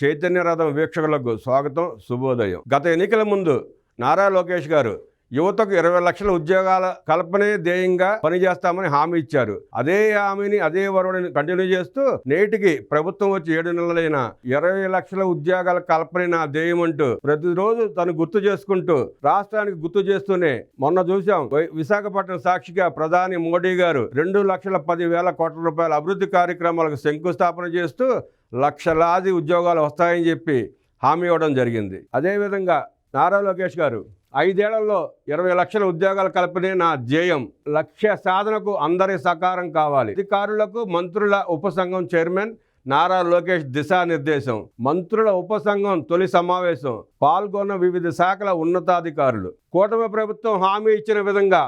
చైతన్య రథం వీక్షకులకు స్వాగతం, శుభోదయం. గత ఎన్నికల ముందు నారా లోకేష్ గారు యువతకు 20 లక్షల ఉద్యోగాల కల్పనే ధ్యేయంగా పనిచేస్తామని హామీ ఇచ్చారు. అదే హామీని, అదే వరవడిని కంటిన్యూ చేస్తూ నేటికి ప్రభుత్వం వచ్చి 7 నెలలైన 20 లక్షల ఉద్యోగాల కల్పనే నా ధ్యేయం అంటూ ప్రతిరోజు తను గుర్తు చేసుకుంటూ రాష్ట్రానికి గుర్తు చేస్తూనే మొన్న చూసాం విశాఖపట్నం సాక్షిగా ప్రధాని మోడీ గారు 2,10,000 కోట్ల రూపాయల అభివృద్ధి కార్యక్రమాలకు శంకుస్థాపన చేస్తూ లక్షలాది ఉద్యోగాలు వస్తాయని చెప్పి హామీ ఇవ్వడం జరిగింది. అదేవిధంగా నారా లోకేష్ గారు 5 ఏళ్లలో 20 లక్షల ఉద్యోగాల కల్పనే నా ధ్యేయం, లక్ష్య సాధనకు అందరి సహకారం కావాలి. అధికారులకు మంత్రుల ఉపసంఘం చైర్మన్ నారా లోకేష్ దిశానిర్దేశం. మంత్రుల ఉపసంఘం తొలి సమావేశం, పాల్గొన్న వివిధ శాఖల ఉన్నతాధికారులు. కూటమి ప్రభుత్వం హామీ ఇచ్చిన విధంగా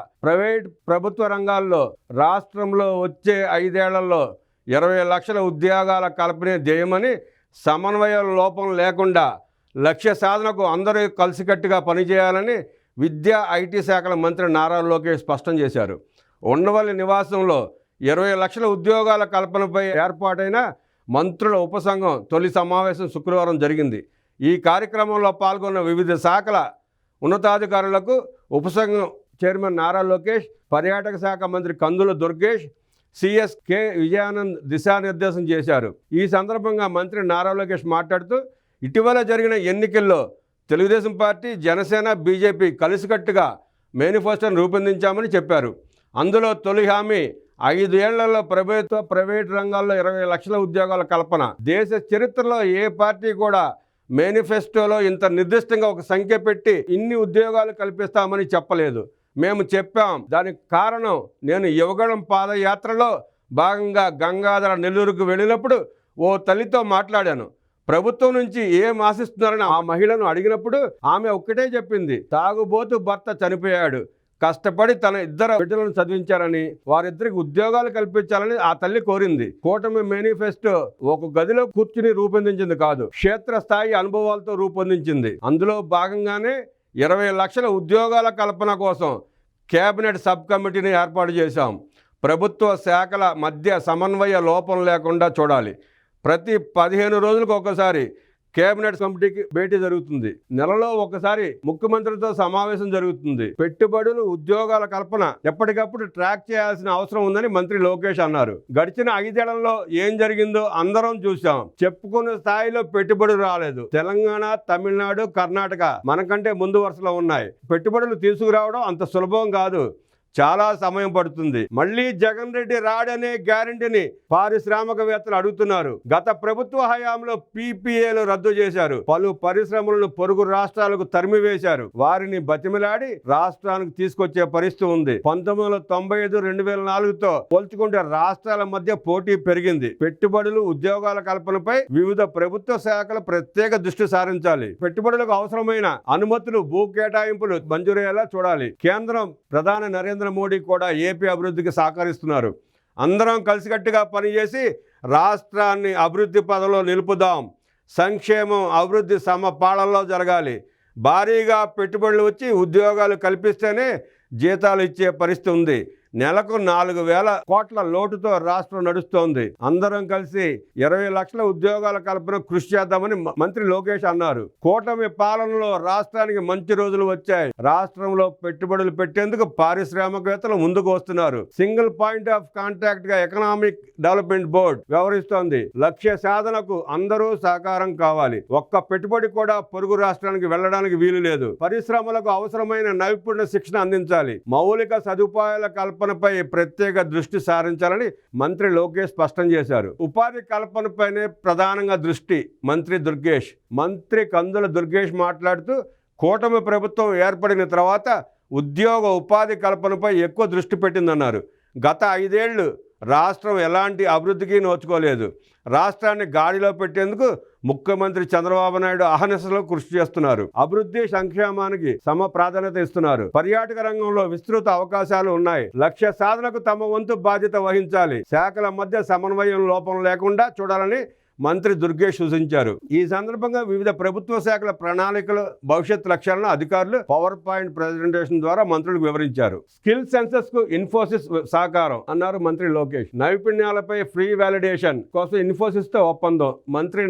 ప్రభుత్వ రంగాల్లో రాష్ట్రంలో వచ్చే 5 ఏళ్లలో 20 లక్షల ఉద్యోగాల కల్పనే ధ్యేయమని, సమన్వయ లోపం లేకుండా లక్ష్య సాధనకు అందరూ కలిసికట్టుగా పనిచేయాలని విద్యా ఐటీ శాఖల మంత్రి నారా లోకేష్ స్పష్టం చేశారు. ఉండవల్లి నివాసంలో 20 లక్షల ఉద్యోగాల కల్పనపై ఏర్పాటైన మంత్రుల ఉపసంఘం తొలి సమావేశం శుక్రవారం జరిగింది. ఈ కార్యక్రమంలో పాల్గొన్న వివిధ శాఖల ఉన్నతాధికారులకు ఉపసంఘం చైర్మన్ నారా లోకేష్, పర్యాటక శాఖ మంత్రి కందుల దుర్గేష్, సిఎస్ కె విజయానంద్ దిశానిర్దేశం చేశారు. ఈ సందర్భంగా మంత్రి నారా లోకేష్ మాట్లాడుతూ ఇటీవల జరిగిన ఎన్నికల్లో తెలుగుదేశం పార్టీ, జనసేన, బీజేపీ కలిసికట్టుగా మేనిఫెస్టోను రూపొందించామని చెప్పారు. అందులో తొలి హామీ 5 ఏళ్లలో ప్రైవేటు రంగాల్లో 20 లక్షల ఉద్యోగాల కల్పన. దేశ చరిత్రలో ఏ పార్టీ కూడా మేనిఫెస్టోలో ఇంత నిర్దిష్టంగా ఒక సంఖ్య పెట్టి ఇన్ని ఉద్యోగాలు కల్పిస్తామని చెప్పలేదు. మేము చెప్పాం. దానికి కారణం, నేను యువగళం పాదయాత్రలో భాగంగా గంగాధర నెల్లూరుకు వెళ్ళినప్పుడు ఓ తల్లితో మాట్లాడాను. ప్రభుత్వం నుంచి ఏం ఆశిస్తున్నారని ఆ మహిళను అడిగినప్పుడు ఆమె ఒక్కటే చెప్పింది, తాగుబోతు భర్త చనిపోయాడు, కష్టపడి తన 2 బిడ్డలను చదివించారని, వారిద్దరికి ఉద్యోగాలు కల్పించాలని ఆ తల్లి కోరింది. కూటమి మేనిఫెస్టో ఒక గదిలో కూర్చుని రూపొందించింది కాదు, క్షేత్రస్థాయి అనుభవాలతో రూపొందించింది. అందులో భాగంగానే 20 లక్షల ఉద్యోగాల కల్పన కోసం కేబినెట్ సబ్ కమిటీని ఏర్పాటు చేశాం. ప్రభుత్వ శాఖల మధ్య సమన్వయ లోపం లేకుండా చూడాలి. ప్రతి 15 రోజులకు ఒకసారి కేబినెట్ కమిటీకి భేటీ జరుగుతుంది. నెలలో ఒకసారి ముఖ్యమంత్రితో సమావేశం జరుగుతుంది. పెట్టుబడులు, ఉద్యోగాల కల్పన ఎప్పటికప్పుడు ట్రాక్ చేయాల్సిన అవసరం ఉందని మంత్రి లోకేష్ అన్నారు. గడిచిన 5 ఏళ్లలో ఏం జరిగిందో అందరం చూసాం. చెప్పుకున్న స్థాయిలో పెట్టుబడులు రాలేదు. తెలంగాణ, తమిళనాడు, కర్ణాటక మనకంటే ముందు వరుసలో ఉన్నాయి. పెట్టుబడులు తీసుకురావడం అంత సులభం కాదు, చాలా సమయం పడుతుంది. మళ్ళీ జగన్ రెడ్డి రాడనే గ్యారంటీని పారిశ్రామికవేత్తలు అడుగుతున్నారు. గత ప్రభుత్వ హయాంలో పీపీఏలు రద్దు చేశారు. పలు పరిశ్రమలను పొరుగు రాష్ట్రాలకు తరిమివేశారు. వారిని బతిమిలాడి రాష్ట్రానికి తీసుకొచ్చే పరిస్థితి ఉంది. 1995, 2004తో పోల్చుకుంటే రాష్ట్రాల మధ్య పోటీ పెరిగింది. పెట్టుబడులు, ఉద్యోగాల కల్పనపై వివిధ ప్రభుత్వ శాఖలు ప్రత్యేక దృష్టి సారించాలి. పెట్టుబడులకు అవసరమైన అనుమతులు, భూ కేటాయింపులు మంజూరయ్యేలా చూడాలి. కేంద్రం ప్రధాని నరేంద్ర మోడీ కూడా ఏపీ అభివృద్ధికి సహకరిస్తున్నారు. అందరం కలిసికట్టుగా పనిచేసి రాష్ట్రాన్ని అభివృద్ధి పదంలో నిలుపుదాం. సంక్షేమం, అభివృద్ధి సమపాళల్లో జరగాలి. భారీగా పెట్టుబడులు వచ్చి ఉద్యోగాలు కల్పిస్తేనే జీతాలు ఇచ్చే పరిస్థితి ఉంది. నెలకు 4,000 కోట్ల లోటుతో రాష్ట్రం నడుస్తోంది. అందరం కలిసి 20 లక్షల ఉద్యోగాల కల్పన కృషి చేద్దామని మంత్రి లోకేష్ అన్నారు. కూటమి పాలనలో రాష్ట్రానికి మంచి రోజులు వచ్చాయి. రాష్ట్రంలో పెట్టుబడులు పెట్టేందుకు పారిశ్రామికవేత్తలు ముందుకు వస్తున్నారు. సింగిల్ పాయింట్ ఆఫ్ కాంటాక్ట్ గా ఎకనామిక్ డెవలప్మెంట్ బోర్డు వ్యవహరిస్తోంది. లక్ష్య సాధనకు అందరూ సహకారం కావాలి. ఒక్క పెట్టుబడి కూడా పొరుగు రాష్ట్రానికి వెళ్లడానికి వీలు లేదు. పరిశ్రమలకు అవసరమైన నైపుణ్య శిక్షణ అందించాలి. మౌలిక సదుపాయాల కల్పనపై ప్రత్యేక దృష్టి సారించాలని మంత్రి లోకేష్ స్పష్టం చేశారు. ఉపాధి కల్పనపైనే ప్రధానంగా దృష్టి. మంత్రి కందుల దుర్గేష్ మాట్లాడుతూ కూటమి ప్రభుత్వం ఏర్పడిన తర్వాత ఉద్యోగ, ఉపాధి కల్పనపై ఎక్కువ దృష్టి పెట్టిందన్నారు. గత 5 ఏళ్లు రాష్ట్రం ఎలాంటి అభివృద్ధికి నోచుకోలేదు. రాష్ట్రాన్ని గాడిలో పెట్టేందుకు ముఖ్యమంత్రి చంద్రబాబు నాయుడు అహర్నిశలు కృషి చేస్తున్నారు. అభివృద్ధి, సంక్షేమానికి సమ ప్రాధాన్యత ఇస్తున్నారు. పర్యాటక రంగంలో విస్తృత అవకాశాలు ఉన్నాయి. లక్ష్య సాధనకు తమ వంతు బాధ్యత వహించాలి. శాఖల మధ్య సమన్వయం లోపం లేకుండా చూడాలని మంత్రి దుర్గేష్ సూచించారు. ఈ సందర్భంగా వివిధ ప్రభుత్వ శాఖల ప్రణాళికలు, భవిష్యత్ లక్ష్యాలను అధికారులు పవర్ పాయింట్ ప్రెజెంటేషన్ ద్వారా మంత్రులకు వివరించారు. స్కిల్ సెన్సస్ కు ఇన్ఫోసిస్ సహకారం అన్నారు మంత్రి లోకేష్. నైపుణ్యాలపై ఫ్రీ వాలిడేషన్ కోసం ఇన్ఫోసిస్ తో ఒప్పందం. మంత్రి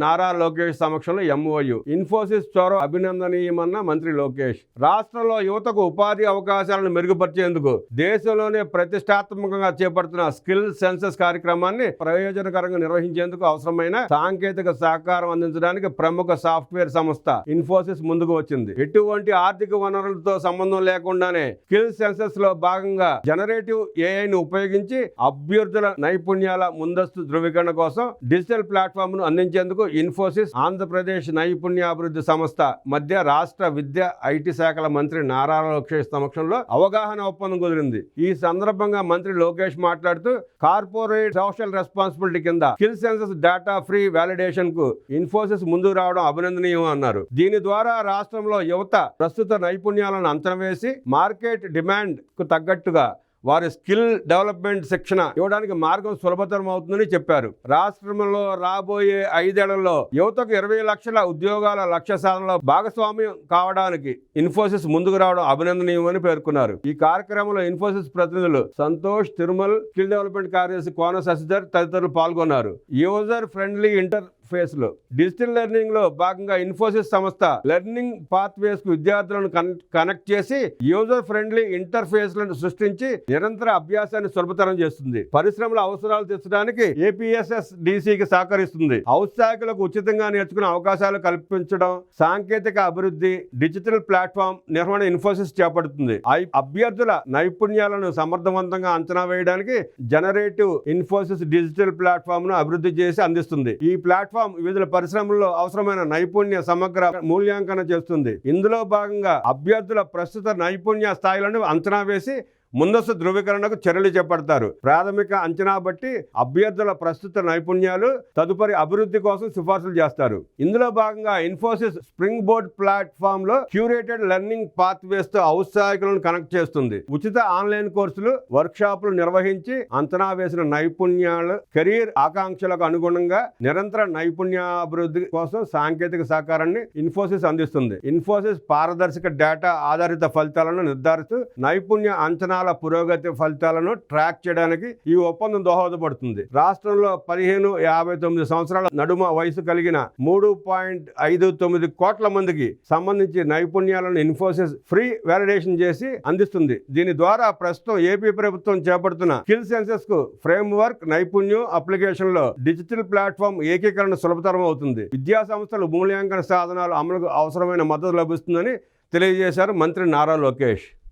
నారా లోకేష్ సమక్షంలో MOU. ఇన్ఫోసిస్ చొరవ అభినందనీయమన్న మంత్రి లోకేష్. రాష్ట్రంలో యువతకు ఉపాధి అవకాశాలను మెరుగుపరిచేందుకు దేశంలోనే ప్రతిష్టాత్మకంగా చేపడుతున్న స్కిల్ సెన్సస్ కార్యక్రమాన్ని ప్రయోజనకరంగా నిర్వహించేందుకు అవసరమైన సాంకేతిక సహకారం అందించడానికి ప్రముఖ సాఫ్ట్వేర్ సంస్థ ఇన్ఫోసిస్ ముందుకు వచ్చింది. ఎటువంటి ఆర్థిక వనరులతో సంబంధం లేకుండానే స్కిల్ సెన్సస్ లో భాగంగా జనరేటివ్ AI ను ఉపయోగించి అభ్యర్థుల నైపుణ్యాల ముందస్తు ధృవీకరణ కోసం డిజిటల్ ప్లాట్ఫామ్ ను అందించేందుకు ఇన్ఫోసిస్, ఆంధ్రప్రదేశ్ నైపుణ్యాభివృద్ధి సంస్థ మధ్య రాష్ట్ర విద్య, IT శాఖల మంత్రి నారా లోకేష్ సమక్షంలో అవగాహన ఒప్పందం కుదిరింది. ఈ సందర్భంగా మంత్రి లోకేష్ మాట్లాడుతూ కార్పొరేట్ సోషల్ రెస్పాన్సిబిలిటీ కింద skill census data free validation కు ఇన్ఫోసిస్ ముందుకు రావడం అభినందనీయం అన్నారు. దీని ద్వారా రాష్ట్రంలో యువత ప్రస్తుత నైపుణ్యాలను అంచనా వేసి మార్కెట్ డిమాండ్ కు తగ్గట్టుగా వారి స్కిల్ డెవలప్మెంట్ శిక్షణ ఇవ్వడానికి మార్గం సులభతరం అవుతుందని చెప్పారు. రాష్ట్రంలో రాబోయే 5 ఏళ్లలో యువతకు 20 లక్షల ఉద్యోగాల లక్ష్య సాధనలో భాగస్వామ్యం కావడానికి ఇన్ఫోసిస్ ముందుకు రావడం అభినందనీయమని పేర్కొన్నారు. ఈ కార్యక్రమంలో ఇన్ఫోసిస్ ప్రతినిధులు సంతోష్ తిరుమల్, స్కిల్ డెవలప్మెంట్ కార్యదర్శి కోన శశిధర్ తదితరులు పాల్గొన్నారు. యూజర్ ఫ్రెండ్లీ ఇంటర్ఫేస్ లో డిజిటల్ లెర్నింగ్ లో భాగంగా ఇన్ఫోసిస్ సంస్థ లెర్నింగ్ పాత్వేస్ కు విద్యార్థులను కనెక్ట్ చేసి యూజర్ ఫ్రెండ్లీ ఇంటర్ఫేస్ లను సృష్టించి నిరంతర అభ్యాసాన్ని సులభతరం చేస్తుంది. పరిశ్రమల అవసరాలు తీర్చడానికి APSSDCకి సహకరిస్తుంది. ఔత్సాహికులకు ఉచితంగా నేర్చుకునే అవకాశాలు కల్పించడం, సాంకేతిక అభివృద్ధి, డిజిటల్ ప్లాట్ఫామ్ నిర్వహణ ఇన్ఫోసిస్ చేపడుతుంది. అభ్యర్థుల నైపుణ్యాలను సమర్థవంతంగా అంచనా వేయడానికి జనరేటివ్ ఇన్ఫోసిస్ డిజిటల్ ప్లాట్ఫామ్ ను అభివృద్ధి చేసి అందిస్తుంది. ఈ ప్లాట్ఫామ్ వివిధ పరిశ్రమల్లో అవసరమైన నైపుణ్య సమగ్ర మూల్యాంకనం చేస్తుంది. ఇందులో భాగంగా అభ్యర్థుల ప్రస్తుత నైపుణ్య స్థాయిలను అంచనా వేసి ముందస్తు ధృవీకరణకు చర్యలు చేపడతారు. ప్రాథమిక అంచనా బట్టి అభ్యర్థుల ప్రస్తుత నైపుణ్యాలు తదుపరి అభివృద్ధి కోసం సిఫార్సులు చేస్తారు. ఇందులో భాగంగా ఇన్ఫోసిస్ స్ప్రింగ్ బోర్డ్ ప్లాట్ఫామ్ లో క్యూరేటెడ్ లెర్నింగ్ పాత్వేస్ తో ఔత్సాహికులను కనెక్ట్ చేస్తుంది. ఉచిత ఆన్లైన్ కోర్సులు, వర్క్ షాపులు నిర్వహించి అంచనా వేసిన నైపుణ్యాలు, కెరీర్ ఆకాంక్షలకు అనుగుణంగా నిరంతర నైపుణ్యాభివృద్ధి కోసం సాంకేతిక సహకారాన్ని ఇన్ఫోసిస్ అందిస్తుంది. ఇన్ఫోసిస్ పారదర్శక డేటా ఆధారిత ఫలితాలను నిర్ధారిస్తూ నైపుణ్య అంచనా పురోగతి ఫలితాలను ట్రాక్ చేయడానికి ఈ ఒప్పందం దోహదపడుతుంది. రాష్ట్రంలో 15-59 సంవత్సరాల నడుమ వయసు కలిగిన 3.59 కోట్ల మందికి సంబంధించి నైపుణ్యాలను ఇన్ఫోసిస్ ఫ్రీ వాలిడేషన్ చేసి అందిస్తుంది. దీని ద్వారా ప్రస్తుతం ఏపీ ప్రభుత్వం చేపడుతున్న స్కిల్ సెన్సస్ కు ఫ్రేమ్ వర్క్, నైపుణ్యం అప్లికేషన్ లో డిజిటల్ ప్లాట్ఫామ్ ఏకీకరణ సులభతరం అవుతుంది. విద్యా సంస్థలు మూల్యాంకన సాధనాలు అమలుకు అవసరమైన మద్దతు లభిస్తుందని తెలియజేశారు మంత్రి నారా లోకేష్.